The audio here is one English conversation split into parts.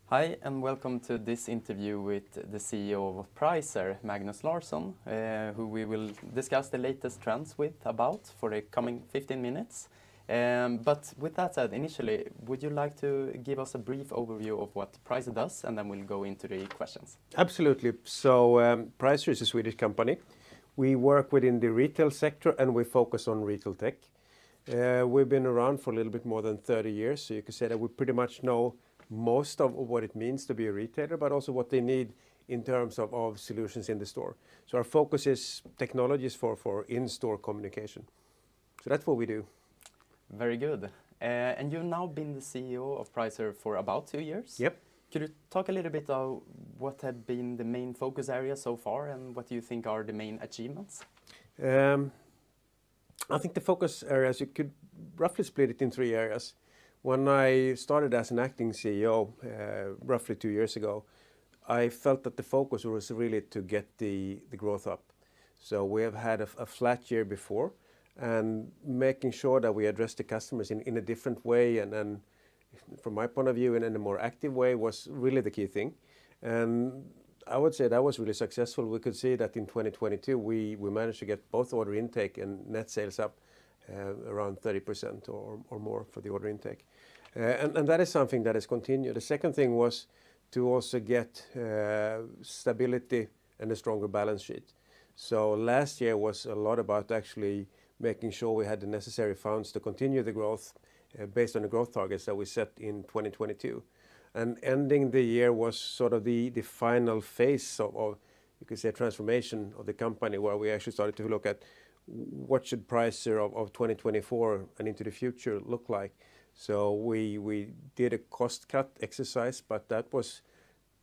Hi, and welcome to this interview with the CEO of Pricer, Magnus Larsson, who we will discuss the latest trends with about for the coming 15 minutes. But with that said, initially, would you like to give us a brief overview of what Pricer does, and then we'll go into the questions? Absolutely. So Pricer is a Swedish company. We work within the retail sector and we focus on retail tech. We've been around for a little bit more than 30 years, so you could say that we pretty much know most of what it means to be a retailer, but also what they need in terms of solutions in the store. So our focus is technologies for in-store communication. So that's what we do. Very good. And you've now been the CEO of Pricer for about 2 years. Yep. Could you talk a little bit about what have been the main focus areas so far, and what do you think are the main achievements? I think the focus areas, you could roughly split it in 3 areas. When I started as an acting CEO roughly 2 years ago, I felt that the focus was really to get the growth up. So we have had a flat year before, and making sure that we address the customers in a different way, and then from my point of view, in a more active way, was really the key thing. And I would say that was really successful. We could see that in 2022, we managed to get both order intake and net sales up around 30% or more for the order intake. And that is something that has continued. The second thing was to also get stability and a stronger balance sheet. So last year was a lot about actually making sure we had the necessary funds to continue the growth based on the growth targets that we set in 2022. And ending the year was sort of the final phase of, you could say, transformation of the company, where we actually started to look at what should Pricer of 2024 and into the future look like. So we did a cost cut exercise, but that was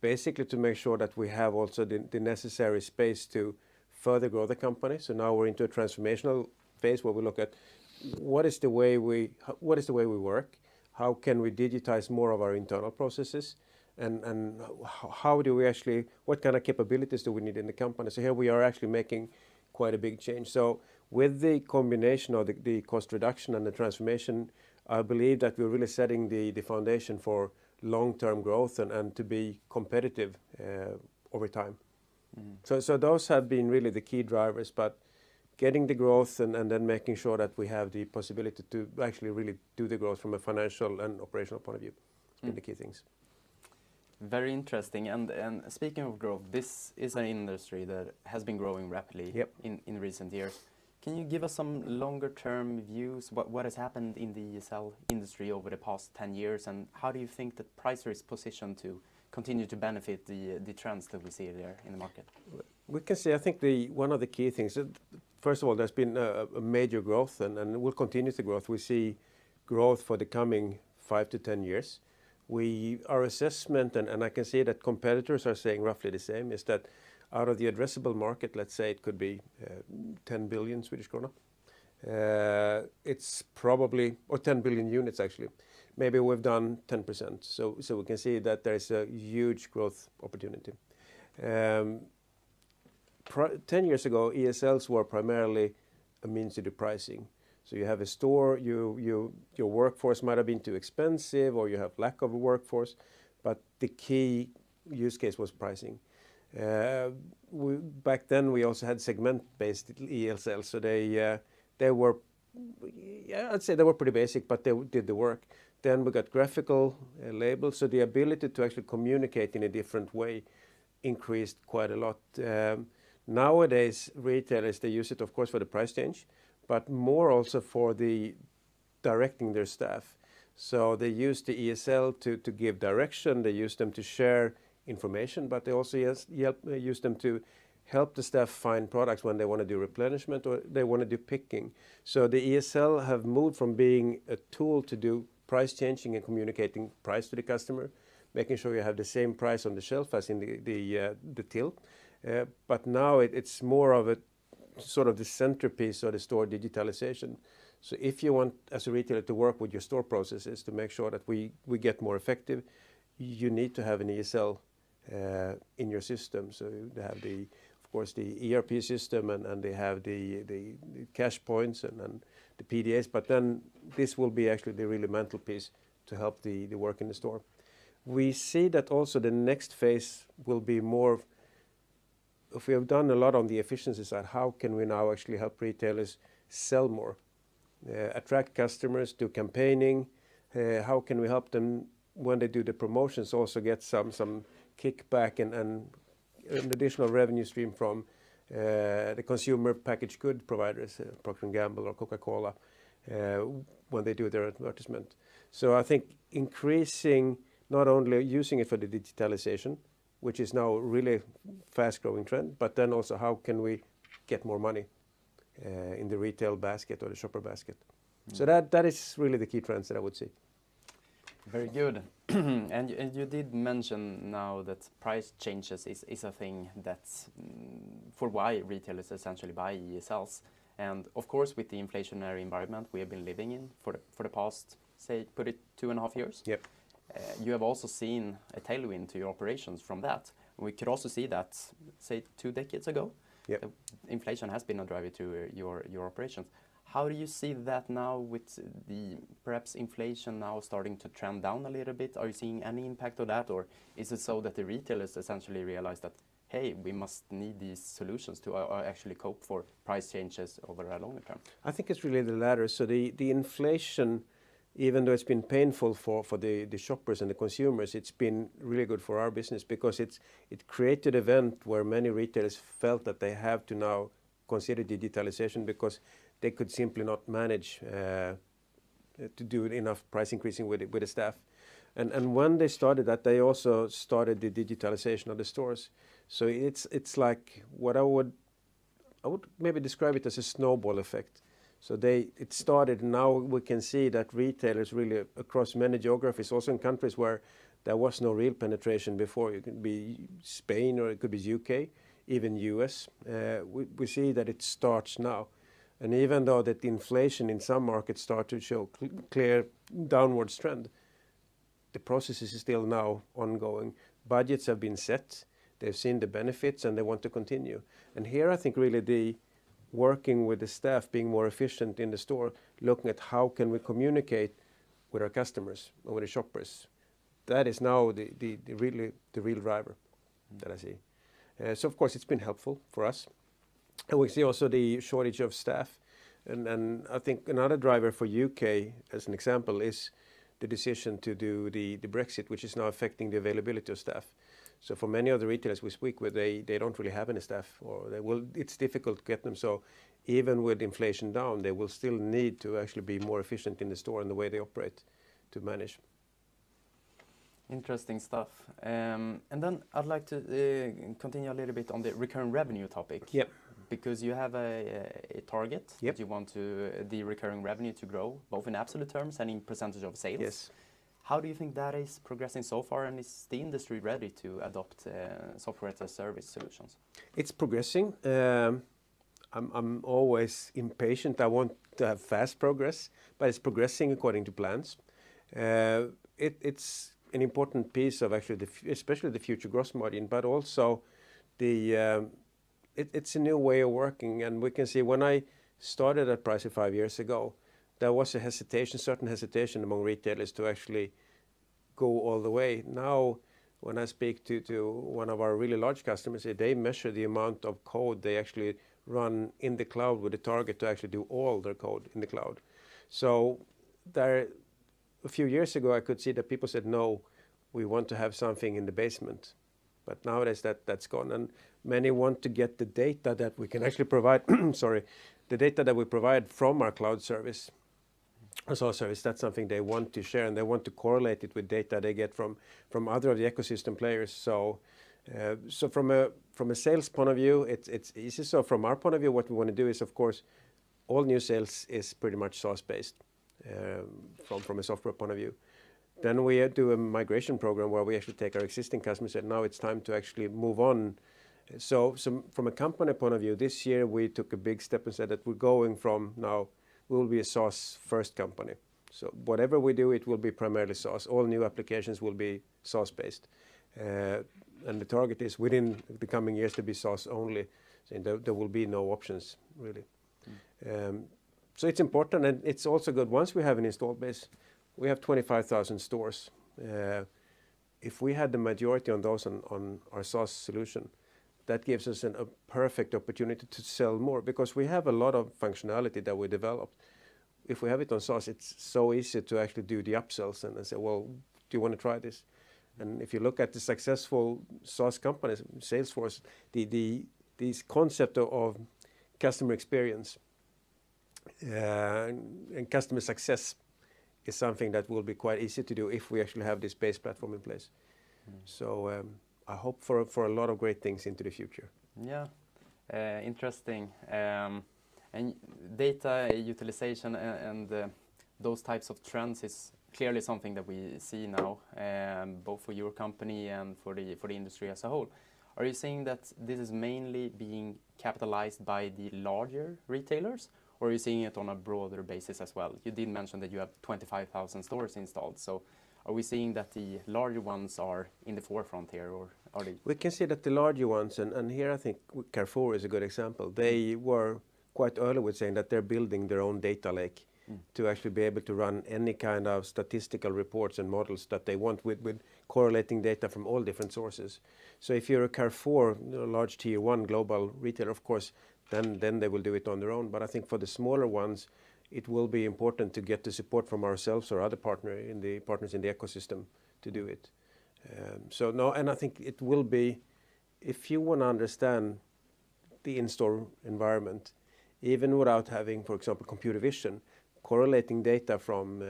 basically to make sure that we have also the necessary space to further grow the company. So now we're into a transformational phase where we look at what is the way we work, how can we digitize more of our internal processes, and how do we actually, what kind of capabilities do we need in the company? So here we are actually making quite a big change. So with the combination of the cost reduction and the transformation, I believe that we're really setting the foundation for long-term growth and to be competitive over time. So those have been really the key drivers, but getting the growth and then making sure that we have the possibility to actually really do the growth from a financial and operational point of view has been the key things. Very interesting. And speaking of growth, this is an industry that has been growing rapidly in recent years. Can you give us some longer-term views? What has happened in the ESL industry over the past 10 years, and how do you think that Pricer is positioned to continue to benefit the trends that we see there in the market? We can say, I think one of the key things, first of all, there's been a major growth and will continue to growth. We see growth for the coming 5 to 10 years. Our assessment, and I can see that competitors are saying roughly the same, is that out of the addressable market, let's say it could be 10 billion Swedish krona. It's probably, or 10 billion units actually. Maybe we've done 10%. So we can see that there is a huge growth opportunity. 10 years ago, ESLs were primarily a means to do pricing. So you have a store, your workforce might have been too expensive, or you have lack of a workforce, but the key use case was pricing. Back then we also had segment-based ESLs, so they were, I'd say they were pretty basic, but they did the work. Then we got graphical labels, so the ability to actually communicate in a different way increased quite a lot. Nowadays, retailers, they use it, of course, for the price change, but more also for the directing their staff. So they use the ESL to give direction, they use them to share information, but they also use them to help the staff find products when they want to do replenishment or they want to do picking. So the ESL have moved from being a tool to do price changing and communicating price to the customer, making sure you have the same price on the shelf as in the till. But now it's more of a sort of the centerpiece of the store digitalization. So if you want, as a retailer, to work with your store processes to make sure that we get more effective, you need to have an ESL in your system. So they have of course, the ERP system and they have the cash points and the PDAs. But then this will be actually the really mantle piece to help the work in the store. We see that also the next phase will be more, if we have done a lot on the efficiency side, how can we now actually help retailers sell more, attract customers, do campaigning, how can we help them when they do the promotions also get some kickback and an additional revenue stream from the consumer packaged good providers, Procter & Gamble or Coca-Cola, when they do their advertisement. So I think increasing, not only using it for the digitalization, which is now really fast-growing trend, but then also how can we get more money in the retail basket or the shopper basket. So that is really the key trends that I would see. Very good. And you did mention now that price changes is a thing that's for why retailers essentially buy ESLs. And of course, with the inflationary environment we have been living in for the past, say, put it 2.5 years. Yep. You have also seen a tailwind to your operations from that. We could also see that, say, 2 decades ago, yep, inflation has been a driver to your operations. How do you see that now with the perhaps inflation now starting to trend down a little bit? Are you seeing any impact of that, or is it so that the retailers essentially realize that, hey, we must need these solutions to actually cope for price changes over a longer term? I think it's really the latter. So the inflation, even though it's been painful for the shoppers and the consumers, it's been really good for our business because it created an event where many retailers felt that they have to now consider digitalization because they could simply not manage to do enough price increasing with the staff. And when they started that, they also started the digitalization of the stores. So it's like what I would maybe describe it as a snowball effect. So it started, now we can see that retailers really across many geographies, also in countries where there was no real penetration before, it could be Spain or it could be UK, even US, we see that it starts now. And even though that the inflation in some markets start to show clear downwards trend, the process is still now ongoing. Budgets have been set, they've seen the benefits and they want to continue. And here I think really the working with the staff, being more efficient in the store, looking at how can we communicate with our customers or with the shoppers. That is now the real driver that I see. So of course it's been helpful for us. And we see also the shortage of staff. And I think another driver for UK, as an example, is the decision to do the Brexit, which is now affecting the availability of staff. So for many of the retailers we speak with, they don't really have any staff, or it's difficult to get them. So even with inflation down, they will still need to actually be more efficient in the store and the way they operate to manage. Interesting stuff. And then I'd like to continue a little bit on the recurring revenue topic. Yep. Because you have a target, yep, that you want the recurring revenue to grow, both in absolute terms and in percentage of sales. Yes. How do you think that is progressing so far, and is the industry ready to adopt software as a service solutions? It's progressing. I'm always impatient. I want to have fast progress, but it's progressing according to plans. It's an important piece of actually, especially the future gross margin, but also it's a new way of working. And we can see when I started at Pricer 5 years ago, there was a certain hesitation among retailers to actually go all the way. Now, when I speak to one of our really large customers, they measure the amount of code they actually run in the cloud with a target to actually do all their code in the cloud. So a few years ago, I could see that people said, no, we want to have something in the basement. But nowadays that's gone. And many want to get the data that we can actually provide, the data that we provide from our cloud service. So service, that's something they want to share, and they want to correlate it with data they get from other of the ecosystem players. So from a sales point of view, it's easy. So from our point of view, what we want to do is, of course, all new sales is pretty much SaaS-based from a software point of view. Then we do a migration program where we actually take our existing customers and now it's time to actually move on. So from a company point of view, this year we took a big step and said that we're going from now, we will be a SaaS first company. So whatever we do, it will be primarily SaaS. All new applications will be SaaS-based. And the target is within the coming years to be SaaS only. So there will be no options, really. So it's important, and it's also good once we have an installed base. We have 25,000 stores. if we had the majority on those on our SaaS solution, that gives us a perfect opportunity to sell more, because we have a lot of functionality that we developed. If we have it on SaaS, it's so easy to actually do the upsells and say, well, do you want to try this? And if you look at the successful SaaS companies, Salesforce, this concept of customer experience and customer success is something that will be quite easy to do if we actually have this base platform in place. So I hope for a lot of great things into the future. Yeah, interesting. And data utilization and those types of trends is clearly something that we see now, both for your company and for the industry as a whole. Are you saying that this is mainly being capitalized by the larger retailers, or are you seeing it on a broader basis as well? You did mention that you have 25,000 stores installed, so are we seeing that the larger ones are in the forefront here, or are they? We can see that the larger ones, and here I think Carrefour is a good example. They were quite early with saying that they're building their own data lake to actually be able to run any kind of statistical reports and models that they want with correlating data from all different sources. So if you're a Carrefour, a large tier 1 global retailer, of course, then they will do it on their own. But I think for the smaller ones, it will be important to get the support from ourselves or other partners in the ecosystem to do it. And I think it will be, if you want to understand the in-store environment, even without having, for example, computer vision, correlating data from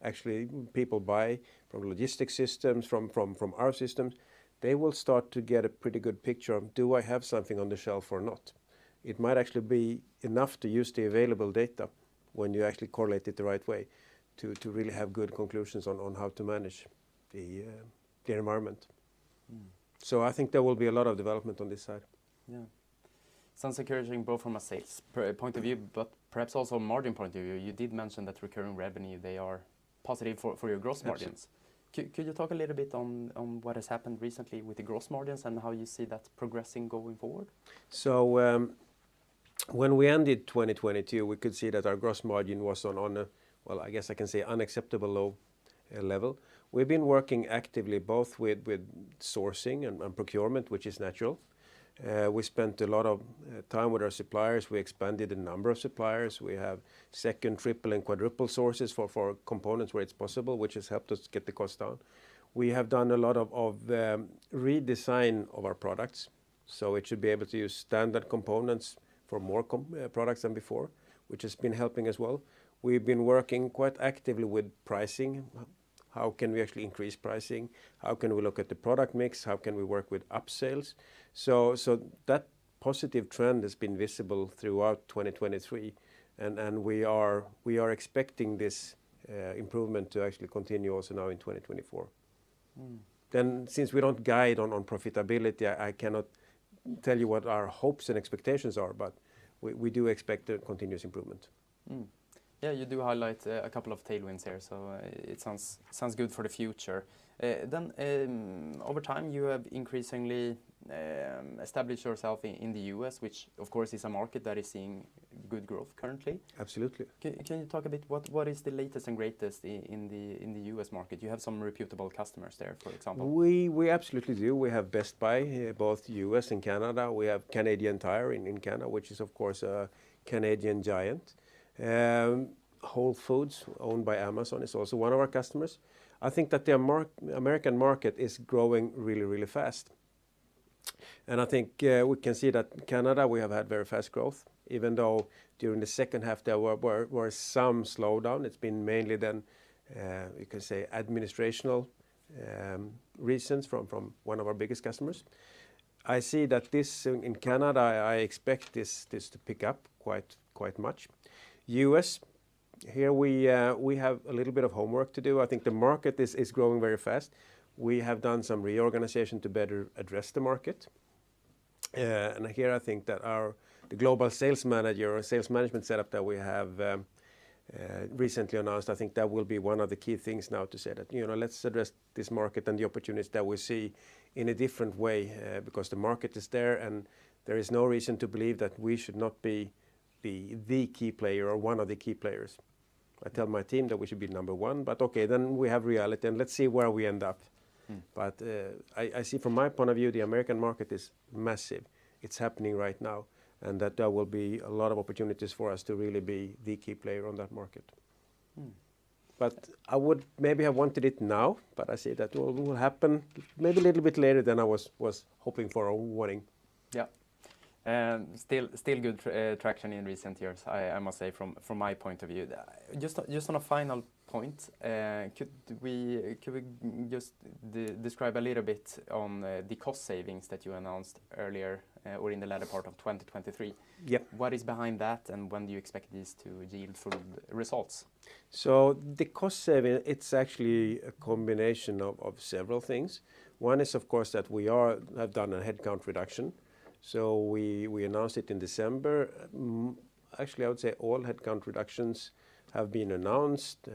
actually people buy from logistics systems, from our systems, they will start to get a pretty good picture of, do I have something on the shelf or not? It might actually be enough to use the available data when you actually correlate it the right way to really have good conclusions on how to manage the environment. So I think there will be a lot of development on this side. Yeah. Sounds encouraging both from a sales point of view, but perhaps also a margin point of view. You did mention that recurring revenue, they are positive for your gross margins. Could you talk a little bit on what has happened recently with the gross margins and how you see that progressing going forward? So when we ended 2022, we could see that our gross margin was on a, well, I guess I can say unacceptable low level. We've been working actively both with sourcing and procurement, which is natural. We spent a lot of time with our suppliers. We expanded the number of suppliers. We have second, triple, and quadruple sources for components where it's possible, which has helped us get the cost down. We have done a lot of redesign of our products, so it should be able to use standard components for more products than before, which has been helping as well. We've been working quite actively with pricing. How can we actually increase pricing? How can we look at the product mix? How can we work with upsales? So that positive trend has been visible throughout 2023, and we are expecting this improvement to actually continue also now in 2024. Then, since we don't guide on profitability, I cannot tell you what our hopes and expectations are, but we do expect a continuous improvement. Yeah, you do highlight a couple of tailwinds here, so it sounds good for the future. Then over time, you have increasingly established yourself in the US, which of course is a market that is seeing good growth currently. Absolutely. Can you talk a bit what is the latest and greatest in the US market? You have some reputable customers there, for example. We absolutely do. We have Best Buy, both US and Canada. We have Canadian Tire in Canada, which is of course a Canadian giant. Whole Foods, owned by Amazon, is also one of our customers. I think that the American market is growing really, really fast. And I think we can see that Canada, we have had very fast growth, even though during the second half there were some slowdown. It's been mainly then, you can say, administrational reasons from one of our biggest customers. I see that this in Canada, I expect this to pick up quite much. US, here we have a little bit of homework to do. I think the market is growing very fast. We have done some reorganization to better address the market. And here I think that the global sales manager or sales management setup that we have recently announced, I think that will be one of the key things now to say that, let's address this market and the opportunities that we see in a different way, because the market is there and there is no reason to believe that we should not be the key player or one of the key players. I tell my team that we should be number one, but okay, then we have reality and let's see where we end up. But I see from my point of view, the American market is massive. It's happening right now, and that there will be a lot of opportunities for us to really be the key player on that market. But I would maybe have wanted it now, but I see that will happen maybe a little bit later than I was hoping for or wanting. Yeah. Still good traction in recent years, I must say, from my point of view. Just on a final point, could we just describe a little bit on the cost savings that you announced earlier or in the latter part of 2023? Yep. What is behind that, and when do you expect these to yield full results? So the cost saving, it's actually a combination of several things. One is, of course, that we have done a headcount reduction. So we announced it in December. Actually, I would say all headcount reductions have been announced.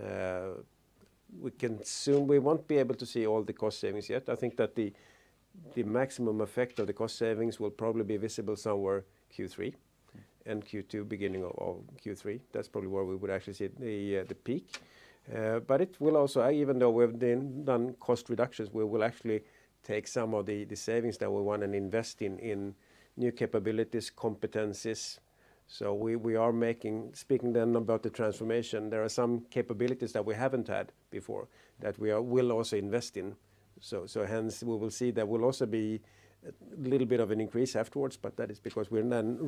We won't be able to see all the cost savings yet. I think that the maximum effect of the cost savings will probably be visible somewhere Q3 and Q2, beginning of Q3. That's probably where we would actually see the peak. But it will also, even though we've done cost reductions, we will actually take some of the savings that we want and invest in new capabilities, competencies. So we are speaking then about the transformation, there are some capabilities that we haven't had before that will also invest in. So hence we will see there will also be a little bit of an increase afterwards, but that is because we're then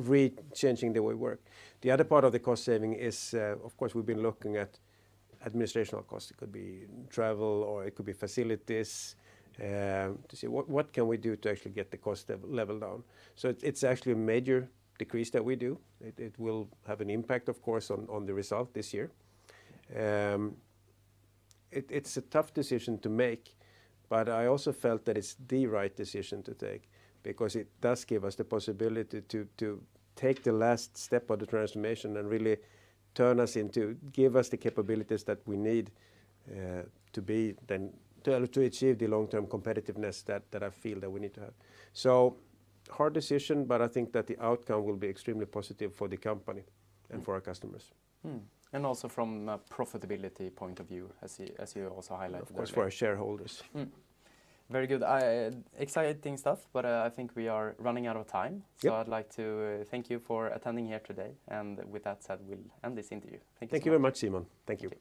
changing the way we work. The other part of the cost saving is, of course, we've been looking at administrative costs. It could be travel or it could be facilities, to see what can we do to actually get the cost level down. So it's actually a major decrease that we do. It will have an impact, of course, on the result this year. It's a tough decision to make, but I also felt that it's the right decision to take because it does give us the possibility to take the last step of the transformation and really give us the capabilities that we need to achieve the long-term competitiveness that I feel that we need to have. So hard decision, but I think that the outcome will be extremely positive for the company and for our customers. And also from a profitability point of view, as you also highlighted. Of course, for our shareholders. Very good. Exciting stuff, but I think we are running out of time. So I'd like to thank you for attending here today. And with that said, we'll end this interview. Thank you so much. Thank you very much, Simon. Thank you.